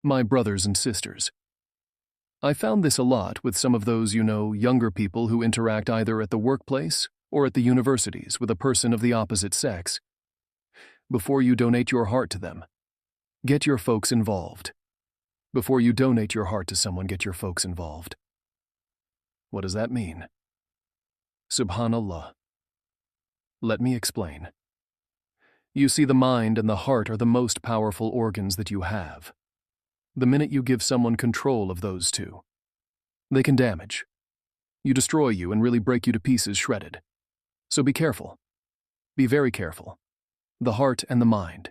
My brothers and sisters. I found this a lot with some of those, younger people who interact either at the workplace or at the universities with a person of the opposite sex. Before you donate your heart to them, get your folks involved. Before you donate your heart to someone, get your folks involved. What does that mean? Subhanallah. Let me explain. You see, the mind and the heart are the most powerful organs that you have. The minute you give someone control of those two, they can damage. You destroy you and really break you to pieces, shredded. So be careful. Be very careful. The heart and the mind.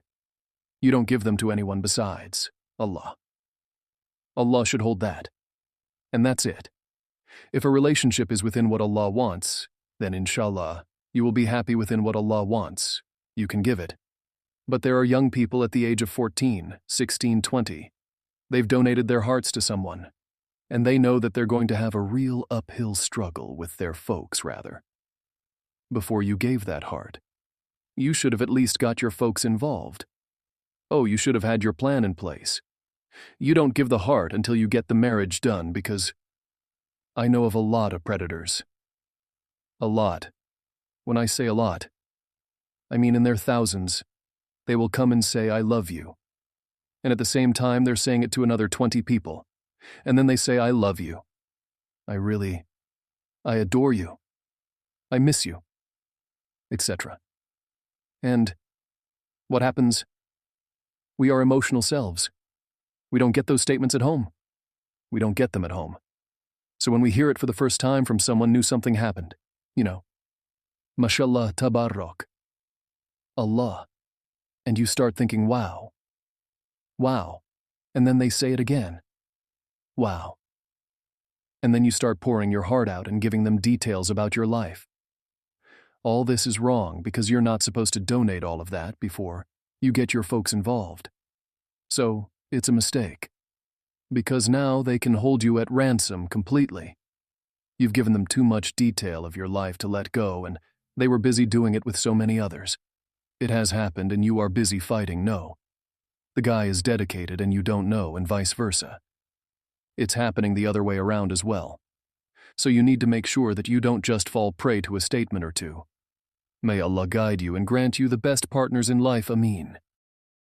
You don't give them to anyone besides Allah. Allah should hold that. And that's it. If a relationship is within what Allah wants, then inshallah, you will be happy within what Allah wants. You can give it. But there are young people at the age of 14, 16, 20. They've donated their hearts to someone, and they know that they're going to have a real uphill struggle with their folks, rather. Before you gave that heart, you should have at least got your folks involved. Oh, you should have had your plan in place. You don't give the heart until you get the marriage done, because I know of a lot of predators. A lot. When I say a lot, I mean in their thousands. They will come and say, I love you. And at the same time, they're saying it to another 20 people. And then they say, I love you. I adore you. I miss you. Etc. And what happens? We are emotional selves. We don't get those statements at home. We don't get them at home. So when we hear it for the first time from someone new, something happened. Mashallah, tabarrak. Allah. And you start thinking, wow. Wow. And then they say it again. Wow. And then you start pouring your heart out and giving them details about your life. All this is wrong because you're not supposed to donate all of that before you get your folks involved. So it's a mistake. Because now they can hold you at ransom completely. You've given them too much detail of your life to let go, and they were busy doing it with so many others. It has happened and you are busy fighting, no. The guy is dedicated and you don't know, and vice versa. It's happening the other way around as well. So you need to make sure that you don't just fall prey to a statement or two. May Allah guide you and grant you the best partners in life, Ameen.